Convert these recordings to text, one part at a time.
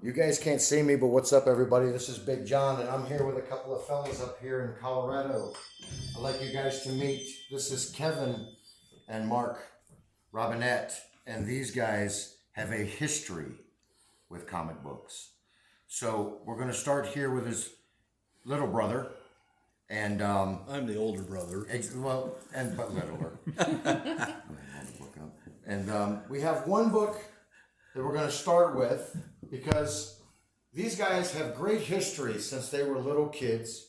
You guys can't see me, but what's up, everybody? This is Big John, and I'm here with a couple of fellas up here in Colorado. I'd like you guys to meet. This is Kevin and Mark Robinette, and these guys have a history with comic books. So we're going to start here with his little brother, and I'm the older brother. But littler. And we have one book that we're going to start with because these guys have great history since they were little kids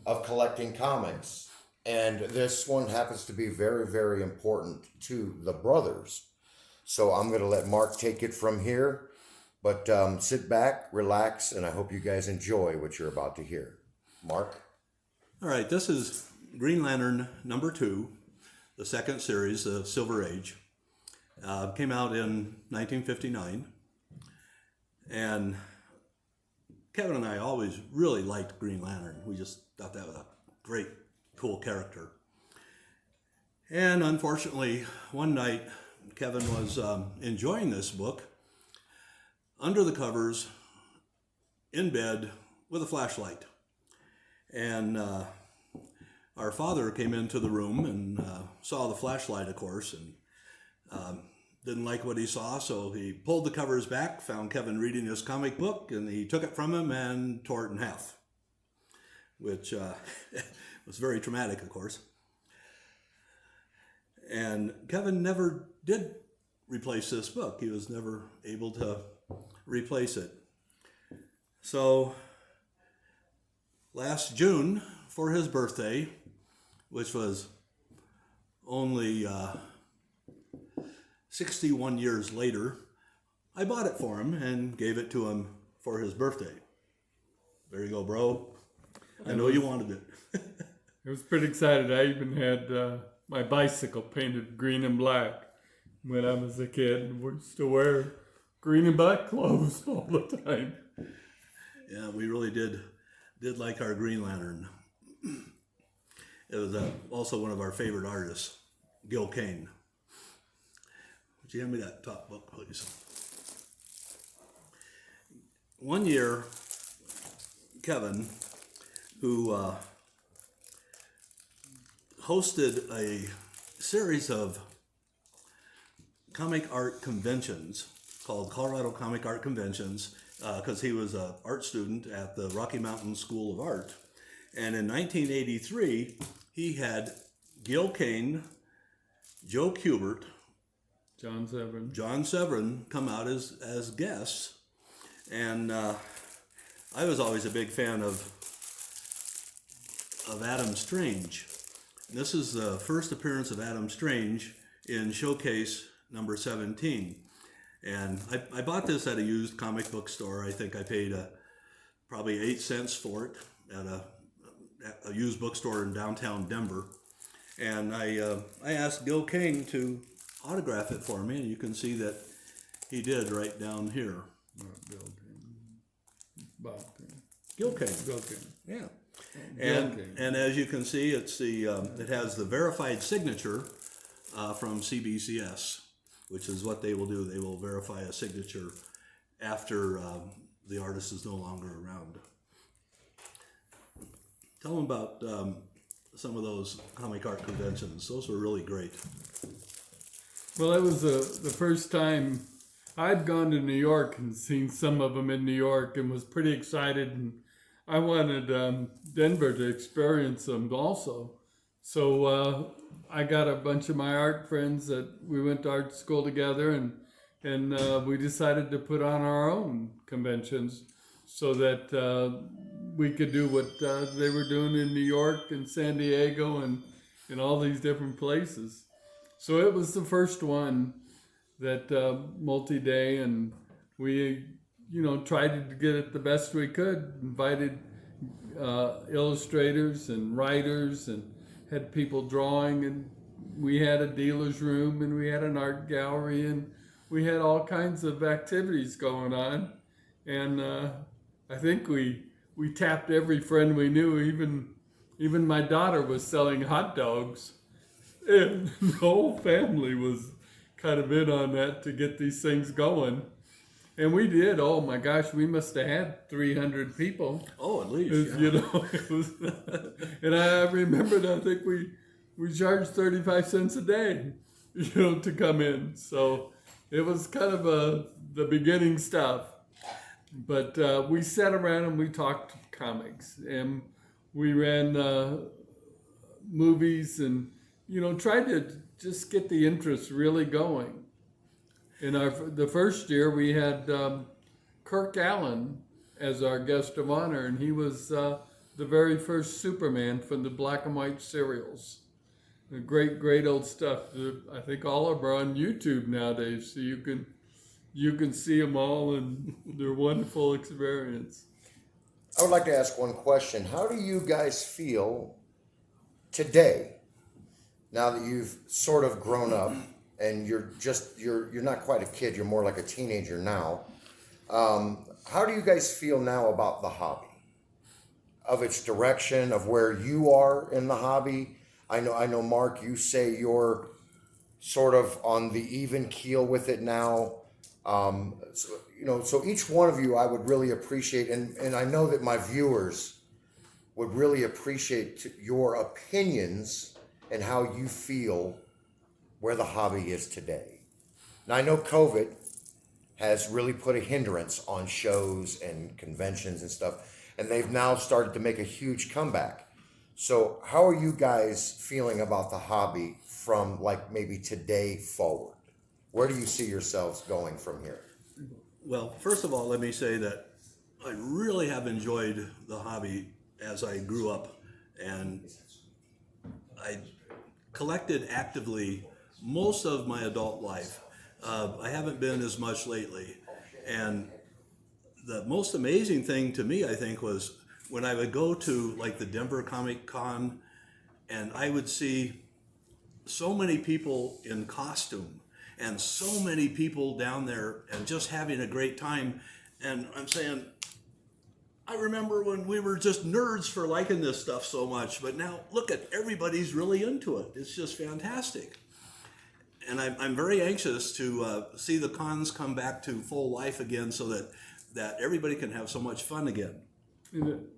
of collecting comics. And this one happens to be very, very important to the brothers. So I'm going to let Mark take it from here. But sit back, relax, and I hope you guys enjoy what you're about to hear. Mark? All right, this is Green Lantern number 2, the second series, the Silver Age. Came out in 1959. And Kevin and I always really liked Green Lantern. We just thought that was a great, cool character. And unfortunately, one night, Kevin was enjoying this book under the covers, in bed, with a flashlight. And our father came into the room and saw the flashlight, of course, and didn't like what he saw, so he pulled the covers back, found Kevin reading his comic book, and he took it from him and tore it in half, which was very traumatic, of course. And Kevin never did replace this book. He was never able to replace it. So last June, for his birthday, which was only 61 years later, I bought it for him and gave it to him for his birthday. There you go, bro. I know you wanted it. I was pretty excited. I even had my bicycle painted green and black when I was a kid. We used to wear green and black clothes all the time. Yeah, we really did like our Green Lantern. It was also one of our favorite artists, Gil Kane. Would you hand me that top book, please? One year, Kevin, who hosted a series of comic art conventions called Colorado Comic Art Conventions, because he was an art student at the Rocky Mountain School of Art. And in 1983, he had Gil Kane, Joe Kubert, John Severin come out as guests. And I was always a big fan of Adam Strange. This is the first appearance of Adam Strange in Showcase number 17. And I bought this at a used comic book store. I think I paid probably 8 cents for it at a used bookstore in downtown Denver. And I asked Gil Kane to autograph it for me, and you can see that he did right down here. Gil Kane. Yeah. And as you can see, it's it has the verified signature from CBCS, which is what they will do. They will verify a signature after the artist is no longer around. Tell them about some of those comic art conventions. Those were really great. Well, that was the first time I'd gone to New York and seen some of them in New York and was pretty excited. And I wanted Denver to experience them also. So I got a bunch of my art friends that we went to art school together, and we decided to put on our own conventions so that we could do what they were doing in New York and San Diego and in all these different places. So it was the first one that multi-day, and we, tried to get it the best we could. Invited illustrators and writers and had people drawing, and we had a dealer's room, and we had an art gallery, and we had all kinds of activities going on. And I think we tapped every friend we knew. Even my daughter was selling hot dogs, and the whole family was kind of in on that to get these things going. And we did. Oh my gosh, we must have had 300 people. Oh, at least. It- You know, it was, and I remembered. I think we charged 35 cents a day, to come in. So it was kind of the beginning stuff. But we sat around and we talked comics, and we ran movies, and tried to just get the interest really going. In the first year, we had Kirk Allen as our guest of honor, and he was the very first Superman from the black and white serials. The great old stuff. I think all of them are on YouTube nowadays, so you can see them all, and they're wonderful experience. I would like to ask one question. How do you guys feel today, now that you've sort of grown up and you're not quite a kid, you're more like a teenager now? How do you guys feel now about the hobby, of its direction, of where you are in the hobby? I know, Mark, you say you're sort of on the even keel with it now. So each one of you, I would really appreciate, and I know that my viewers would really appreciate your opinions and how you feel where the hobby is today. Now, I know COVID has really put a hindrance on shows and conventions and stuff, and they've now started to make a huge comeback. So how are you guys feeling about the hobby from like maybe today forward? Where do you see yourselves going from here? Well, first of all, let me say that I really have enjoyed the hobby as I grew up, and I collected actively most of my adult life. I haven't been as much lately, and the most amazing thing to me, I think, was when I would go to like the Denver Comic Con, and I would see so many people in costume and so many people down there and just having a great time. And I'm saying, I remember when we were just nerds for liking this stuff so much, but now look at everybody's really into it. It's just fantastic. And I'm very anxious to see the cons come back to full life again, so that everybody can have so much fun again. And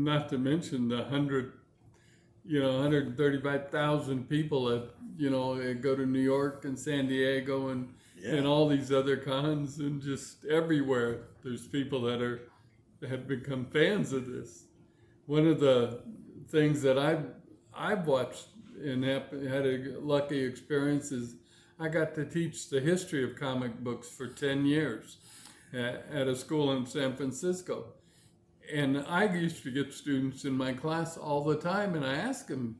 not to mention the 135,000 people that go to New York and San Diego and all these other cons, and just everywhere there's people that have become fans of this. One of the things that I've watched and had a lucky experience is I got to teach the history of comic books for 10 years at a school in San Francisco. And I used to get students in my class all the time, and I ask them,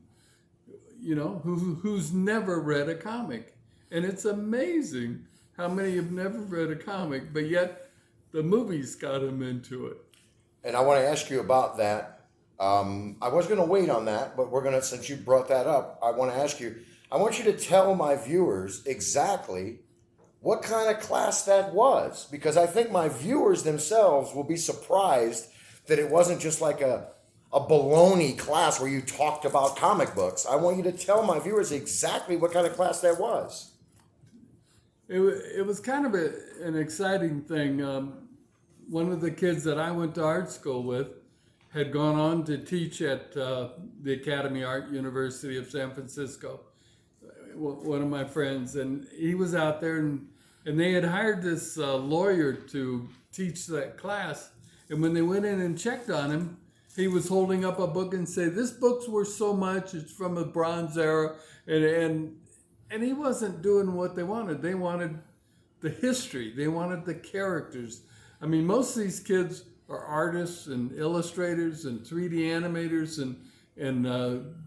who's never read a comic? And it's amazing how many have never read a comic, but yet the movies got them into it. And I want to ask you about that. I was going to wait on that, but since you brought that up, I want to ask you, I want you to tell my viewers exactly what kind of class that was, because I think my viewers themselves will be surprised that it wasn't just like a baloney class where you talked about comic books. I want you to tell my viewers exactly what kind of class that was. It was kind of an exciting thing. One of the kids that I went to art school with had gone on to teach at the Academy Art University of San Francisco, one of my friends, and he was out there, and they had hired this lawyer to teach that class. And when they went in and checked on him, he was holding up a book and said, "This book's worth so much. It's from the Bronze Era," and he wasn't doing what they wanted. They wanted the history. They wanted the characters. I mean, most of these kids are artists and illustrators and 3D animators and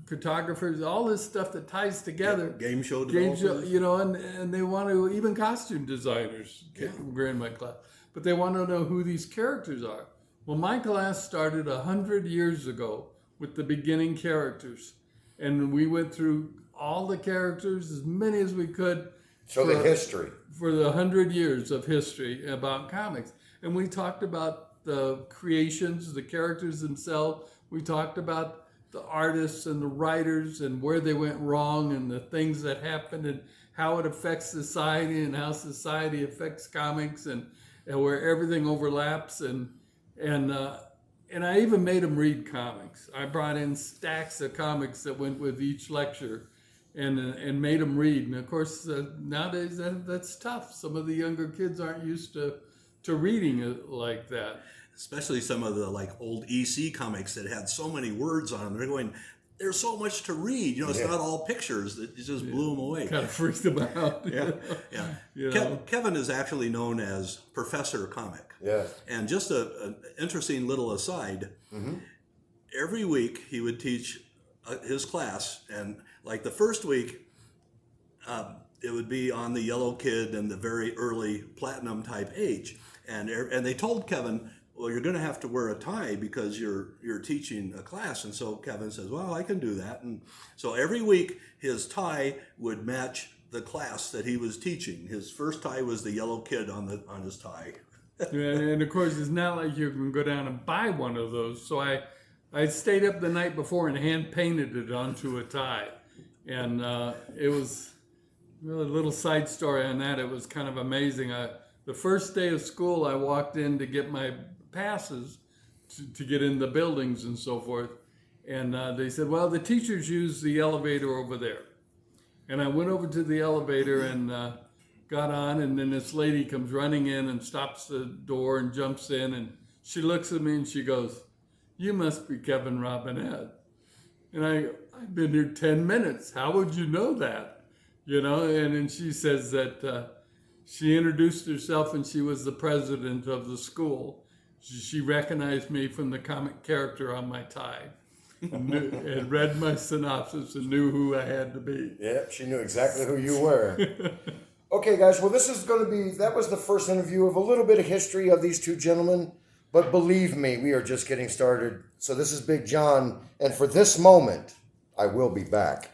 cartographers, all this stuff that ties together. Game show developers. And they want to, even costume designers were in my class, but they want to know who these characters are. Well, my class started 100 years ago with the beginning characters, and we went through all the characters, as many as we could. So the history. For the 100 years of history about comics. And we talked about the creations, the characters themselves. We talked about the artists and the writers and where they went wrong and the things that happened and how it affects society and how society affects comics. And where everything overlaps, and I even made them read comics. I brought in stacks of comics that went with each lecture, and made them read. And of course, nowadays that's tough. Some of the younger kids aren't used to reading it like that. Especially some of the like old EC comics that had so many words on them. They're going, there's so much to read. You know, it's not all pictures. It just blew them away. Kind of freaked them out. Yeah, yeah. You know? Kevin is actually known as Professor Comic. Yeah. And just an interesting little aside, every week he would teach his class, and like the first week, it would be on the Yellow Kid and the very early Platinum type age. And they told Kevin, well, you're going to have to wear a tie because you're teaching a class. And so Kevin says, well, I can do that. And so every week his tie would match the class that he was teaching. His first tie was the Yellow Kid on his tie. And of course, it's not like you can go down and buy one of those. So I stayed up the night before and hand painted it onto a tie. And it was really a little side story on that. It was kind of amazing. The first day of school, I walked in to get my passes to get in the buildings and so forth. And they said, well, the teachers use the elevator over there. And I went over to the elevator and got on, and then this lady comes running in and stops the door and jumps in, and she looks at me and she goes, you must be Kevin Robinette. And I've been here 10 minutes. How would you know that? You know, and then she says that she introduced herself and she was the president of the school. She recognized me from the comic character on my tie and read my synopsis and knew who I had to be. Yep, she knew exactly who you were. Okay, guys, well, this is going to be, that was the first interview of a little bit of history of these two gentlemen. But believe me, we are just getting started. So this is Big John. And for this moment, I will be back.